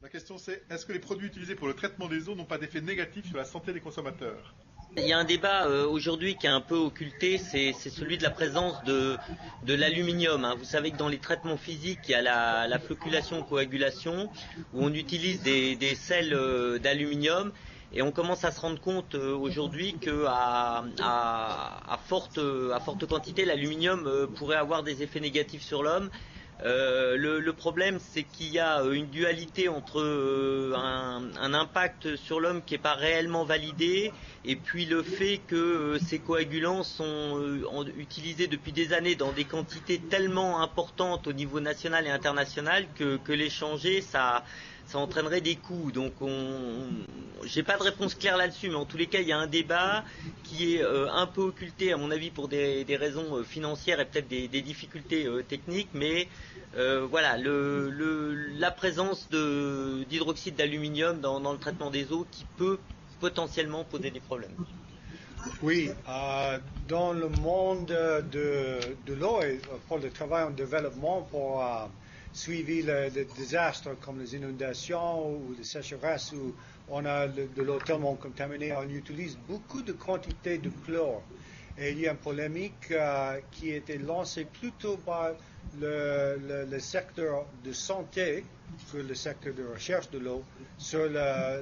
La question c'est, est-ce que les produits utilisés pour le traitement des eaux n'ont pas d'effet négatif sur la santé des consommateurs? Il y a un débat aujourd'hui qui est un peu occulté, c'est celui de la présence de l'aluminium, hein. Vous savez que dans les traitements physiques, il y a la floculation-coagulation, où on utilise des sels d'aluminium, et on commence à se rendre compte aujourd'hui qu'à forte quantité, l'aluminium pourrait avoir des effets négatifs sur l'homme. Le problème, c'est qu'il y a une dualité entre un impact sur l'homme qui n'est pas réellement validé, et puis le fait que ces coagulants sont utilisés depuis des années dans des quantités tellement importantes au niveau national et international que les changer, ça entraînerait des coûts. Donc j'ai pas de réponse claire là-dessus, mais en tous les cas, il y a un débat qui est un peu occulté, à mon avis, pour des raisons financières et peut-être des difficultés techniques, mais voilà, la présence d'hydroxyde d'aluminium dans le traitement des eaux qui peut potentiellement poser des problèmes. Oui, dans le monde de l'eau et pour le travail en développement pour suivre les désastres comme les inondations ou les sécheresses où on a de l'eau tellement contaminée, on utilise beaucoup de quantités de chlore. Et il y a une polémique qui a été lancée plutôt par le secteur de santé que le secteur de recherche de l'eau sur le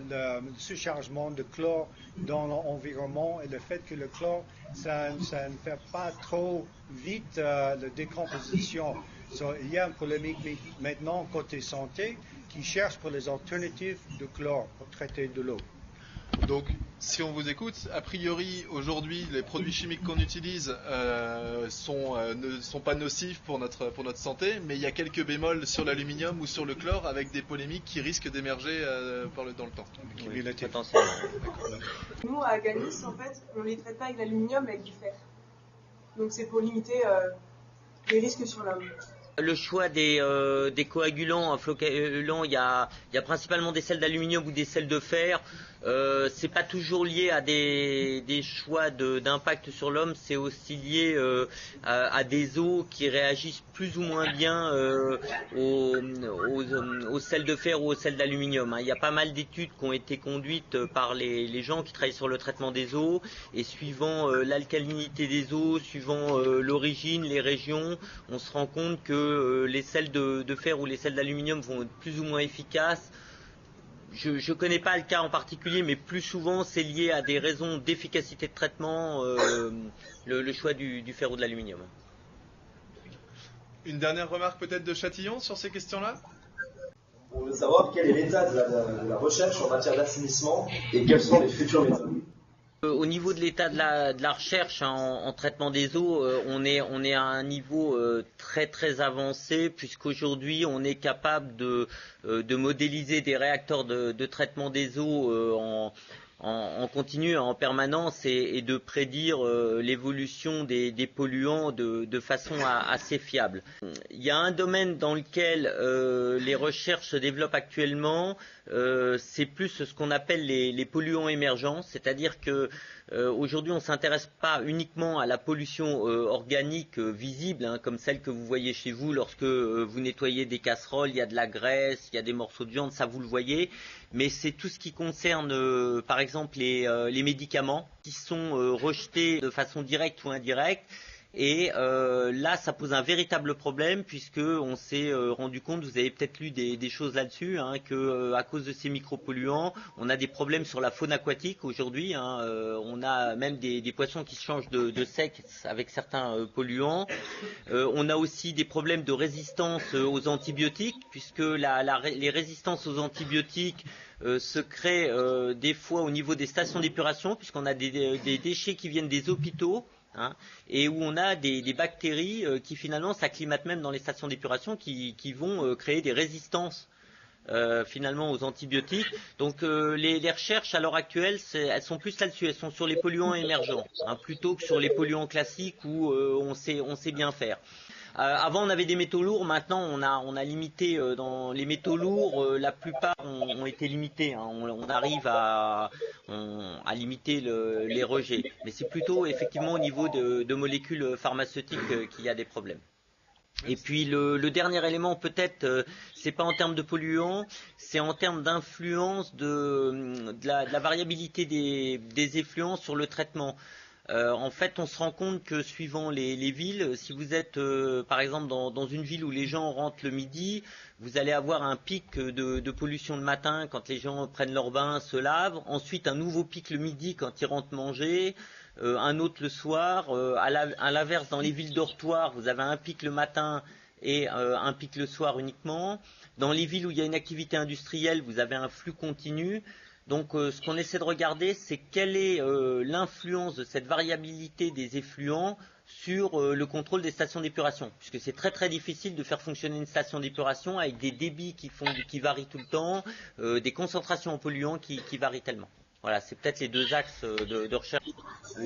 surchargement de chlore dans l'environnement et le fait que le chlore, ça ne fait pas trop vite la décomposition. Il y a une polémique maintenant côté santé qui cherche pour les alternatives de chlore pour traiter de l'eau. Donc, si on vous écoute, a priori, aujourd'hui, les produits chimiques qu'on utilise ne sont pas nocifs pour notre santé, mais il y a quelques bémols sur l'aluminium ou sur le chlore avec des polémiques qui risquent d'émerger dans le temps. Oui, potentiellement. Nous, à Aganis, en fait, on ne les traite pas avec l'aluminium, mais avec du fer. Donc c'est pour limiter les risques sur l'homme. Le choix des coagulants, floculants, il y a principalement des sels d'aluminium ou des sels de fer. C'est pas toujours lié à des choix d'impact sur l'homme, c'est aussi lié à des eaux qui réagissent plus ou moins bien aux sels de fer ou aux sels d'aluminium, hein. Il y a pas mal d'études qui ont été conduites par les gens qui travaillent sur le traitement des eaux, et suivant l'alcalinité des eaux, suivant l'origine, les régions, on se rend compte que les sels de fer ou les sels d'aluminium vont être plus ou moins efficaces. Je ne connais pas le cas en particulier, mais plus souvent c'est lié à des raisons d'efficacité de traitement, le choix du fer ou de l'aluminium. Une dernière remarque peut-être de Châtillon sur ces questions-là? On veut savoir quel est l'état de la recherche en matière d'assainissement et quelles sont les futures méthodes. Au niveau de l'état de la recherche, hein, en traitement des eaux, on est à un niveau très très avancé, puisqu'aujourd'hui on est capable de modéliser des réacteurs de traitement des eaux en continu, en permanence, et de prédire l'évolution des polluants de façon assez fiable. Il y a un domaine dans lequel les recherches se développent actuellement, c'est plus ce qu'on appelle les polluants émergents, c'est-à-dire que aujourd'hui on ne s'intéresse pas uniquement à la pollution organique visible, hein, comme celle que vous voyez chez vous lorsque vous nettoyez des casseroles, il y a de la graisse, il y a des morceaux de viande, ça vous le voyez, mais c'est tout ce qui concerne par exemple les médicaments qui sont rejetés de façon directe ou indirecte. Et là, ça pose un véritable problème, puisque on s'est rendu compte, vous avez peut-être lu des choses là-dessus, hein, que à cause de ces micropolluants, on a des problèmes sur la faune aquatique aujourd'hui, hein, on a même des poissons qui changent de sexe avec certains polluants. On a aussi des problèmes de résistance aux antibiotiques, puisque les résistances aux antibiotiques se créent des fois au niveau des stations d'épuration, puisqu'on a des déchets qui viennent des hôpitaux. Hein, et où on a des bactéries qui finalement s'acclimatent même dans les stations d'épuration, qui vont créer des résistances finalement aux antibiotiques. Donc les recherches à l'heure actuelle, elles sont plus là-dessus, elles sont sur les polluants émergents, hein, plutôt que sur les polluants classiques où on sait bien faire. Avant on avait des métaux lourds, maintenant on a limité dans les métaux lourds, la plupart ont été limités, hein, on arrive à limiter les rejets, mais c'est plutôt effectivement au niveau de molécules pharmaceutiques qu'il y a des problèmes. Et puis le dernier élément peut-être, c'est pas en termes de polluants, c'est en termes d'influence de la variabilité des effluents sur le traitement. En fait, on se rend compte que suivant les villes, si vous êtes par exemple dans une ville où les gens rentrent le midi, vous allez avoir un pic de pollution le matin quand les gens prennent leur bain, se lavent, ensuite un nouveau pic le midi quand ils rentrent manger, un autre le soir. À l'inverse, dans les villes dortoirs, vous avez un pic le matin et un pic le soir uniquement. Dans les villes où il y a une activité industrielle, vous avez un flux continu. Donc ce qu'on essaie de regarder, c'est quelle est l'influence de cette variabilité des effluents sur le contrôle des stations d'épuration. Puisque c'est très très difficile de faire fonctionner une station d'épuration avec des débits qui varient tout le temps, des concentrations en polluants qui varient tellement. Voilà, c'est peut-être les deux axes de recherche.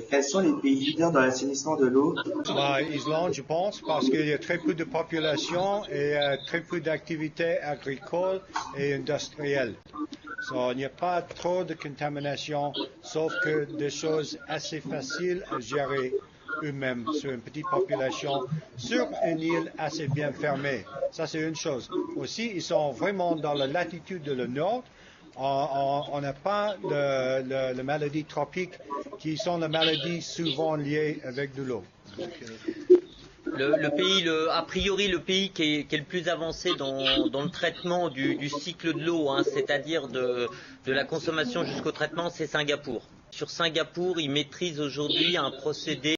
Quels sont les pays leaders dans l'assainissement de l'eau? Islande, je pense, parce qu'il y a très peu de population et très peu d'activités agricoles et industrielles. Il n'y a pas trop de contamination, sauf que des choses assez faciles à gérer eux-mêmes sur une petite population, sur une île assez bien fermée. Ça, c'est une chose. Aussi, ils sont vraiment dans la latitude de le nord. On n'a pas les maladies tropiques qui sont les maladies souvent liées avec de l'eau. Le pays, a priori, le pays qui est le plus avancé dans le traitement du cycle de l'eau, hein, c'est-à-dire de la consommation jusqu'au traitement, c'est Singapour. Sur Singapour, ils maîtrisent aujourd'hui un procédé